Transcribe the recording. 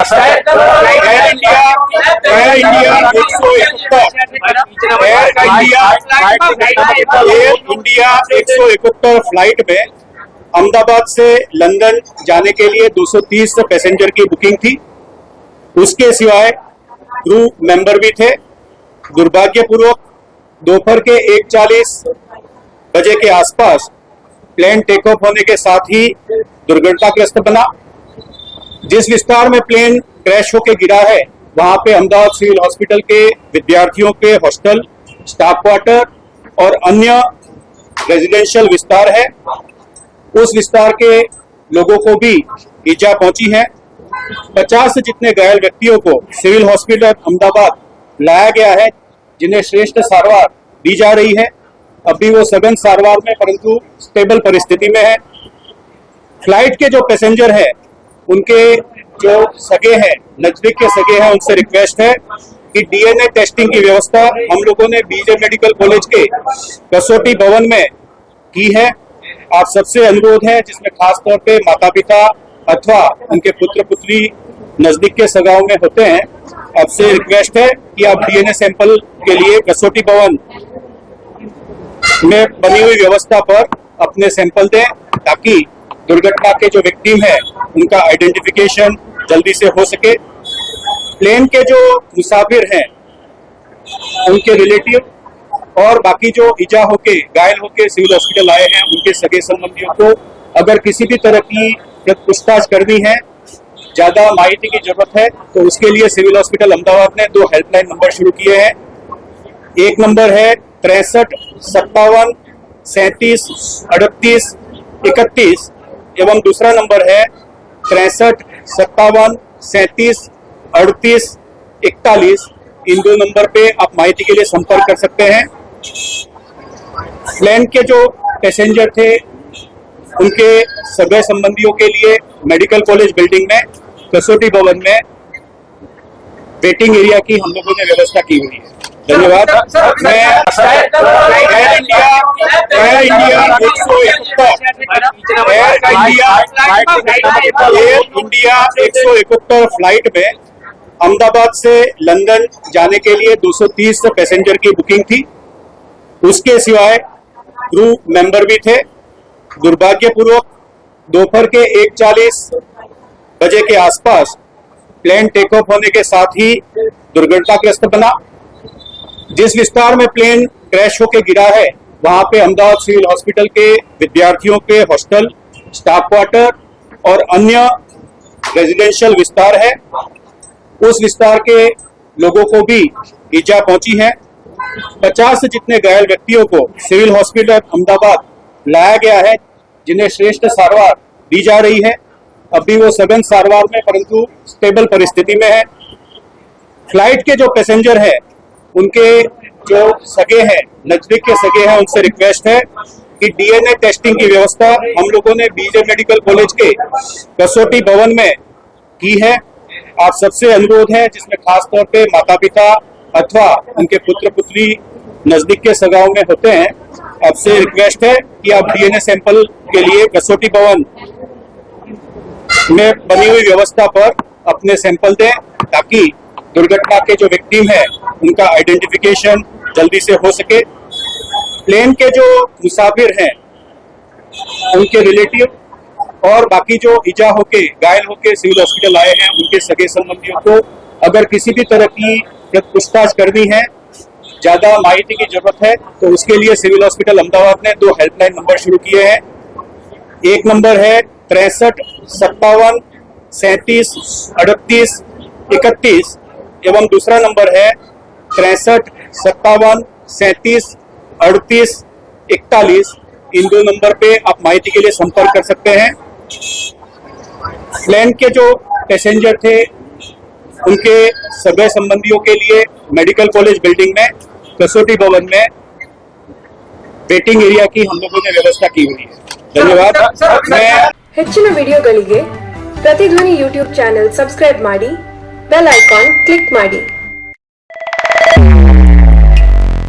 India 171 flight में अहमदाबाद से London जाने के लिए 230 पैसेंजर की बुकिंग थी। उसके सिवाय क्रू मेंबर भी थे। दुर्भाग्यपूर्वक दोपहर के 1:40 बजे के आसपास प्लेन टेक ऑफ होने के साथ ही दुर्घटनाग्रस्त बना। जिस विस्तार में प्लेन क्रैश होकर गिरा है वहां पे अहमदाबाद सिविल हॉस्पिटल के विद्यार्थियों के हॉस्टल, स्टाफ क्वार्टर और अन्य रेजिडेंशियल विस्तार है। उस विस्तार के लोगों को भी ईजा पहुंची है। 50 से जितने घायल व्यक्तियों को सिविल हॉस्पिटल अहमदाबाद लाया गया है, जिन्हें श्रेष्ठ सारवार दी जा रही है। अभी वो सघन सारवार में परंतु स्टेबल परिस्थिति में है। फ्लाइट के जो पैसेंजर है उनके जो सगे हैं, नजदीक के सगे हैं, उनसे रिक्वेस्ट है कि डीएनए टेस्टिंग की व्यवस्था हम लोगों ने बीजे मेडिकल कॉलेज के कसौटी भवन में की है। आप सबसे अनुरोध है, जिसमें खास तौर पे माता पिता अथवा उनके पुत्र पुत्री नजदीक के सगाओं में होते हैं, आपसे रिक्वेस्ट है कि आप डीएनए सैंपल के लिए कसौटी भवन में बनी हुई व्यवस्था पर अपने सैंपल दें, ताकि दुर्घटना के जो विक्टिम है उनका आइडेंटिफिकेशन जल्दी से हो सके। प्लेन के जो मुसाफिर हैं उनके रिलेटिव और बाकी जो ईजा होके घायल होके सिविल हॉस्पिटल आए हैं उनके सगे संबंधियों को अगर किसी भी तरह की पूछताछ करनी है, ज्यादा माहिती की जरूरत है, तो उसके लिए सिविल हॉस्पिटल अहमदाबाद ने 2 हेल्पलाइन नंबर शुरू किए हैं। एक नंबर है 63 57 37 38 31 एवं दूसरा नंबर है 63 57 37 38 41। इन 2 नंबर पे आप माहिती के लिए संपर्क कर सकते हैं। प्लेन के जो पैसेंजर थे उनके सगे संबंधियों के लिए मेडिकल कॉलेज बिल्डिंग में कसौटी भवन में वेटिंग एरिया की हम लोगों ने व्यवस्था की हुई है। धन्यवाद। मैं इंडिया 171 फ्लाइट में अहमदाबाद से लंदन जाने के लिए 230 पैसेंजर की बुकिंग थी। उसके सिवाय क्रू मेंबर भी थे। दुर्भाग्यपूर्वक दोपहर के 1:40 बजे के आसपास प्लेन टेक ऑफ होने के साथ ही दुर्घटनाग्रस्त बना। जिस विस्तार में प्लेन क्रैश होकर गिरा है वहां पे अहमदाबाद सिविल हॉस्पिटल के विद्यार्थियों के हॉस्टल, स्टाफ क्वार्टर और अन्य रेजिडेंशियल विस्तार है। उस विस्तार के लोगों को भी ईजा पहुंची है। 50 से जितने घायल व्यक्तियों को सिविल हॉस्पिटल अहमदाबाद लाया गया है, जिन्हें श्रेष्ठ सारवार दी जा रही है। अभी वो सघन सारवार में परंतु स्टेबल परिस्थिति में है। फ्लाइट के जो पैसेंजर है उनके जो सगे हैं, नजदीक के सगे हैं, उनसे रिक्वेस्ट है कि डीएनए टेस्टिंग की व्यवस्था हम लोगों ने बीजे मेडिकल कॉलेज के कसौटी भवन में की है। आप सबसे अनुरोध है, जिसमें खास तौर पे माता पिता अथवा उनके पुत्र पुत्री नजदीक के सगाओं में होते हैं, आपसे रिक्वेस्ट है कि आप डीएनए सैंपल के लिए कसौटी भवन में बनी हुई व्यवस्था पर अपने सैंपल दें, ताकि दुर्घटना के जो विक्टिम है उनका आइडेंटिफिकेशन जल्दी से हो सके। प्लेन के जो मुसाफिर हैं उनके रिलेटिव और बाकी जो ईजा होके घायल होके सिविल हॉस्पिटल आए हैं उनके सगे संबंधियों को अगर किसी भी तरह की पूछताछ करनी है, ज्यादा माहिती की जरूरत है, तो उसके लिए सिविल हॉस्पिटल अहमदाबाद ने 2 हेल्पलाइन नंबर शुरू किए हैं। एक नंबर है 63 57 37 38 31 एवं दूसरा नंबर है 63 57 37 38 41। इन 2 नंबर पे आप माहिती के लिए संपर्क कर सकते हैं। प्लेन के जो पैसेंजर थे उनके सगे संबंधियों के लिए मेडिकल कॉलेज बिल्डिंग में कसौटी भवन में वेटिंग एरिया की हम लोगों ने व्यवस्था की हुई है। धन्यवाद। ಹೆಚ್ಚಿನ ವಿಡಿಯೋಗಳಿಗೆ ಪ್ರತಿಧ್ವನಿ ಯೂಟ್ಯೂಬ್ ಚಾನೆಲ್ ಸಬ್ಸ್ಕ್ರೈಬ್ ಮಾಡಿ, ಬೆಲ್ ಐಕಾನ್ ಕ್ಲಿಕ್ ಮಾಡಿ।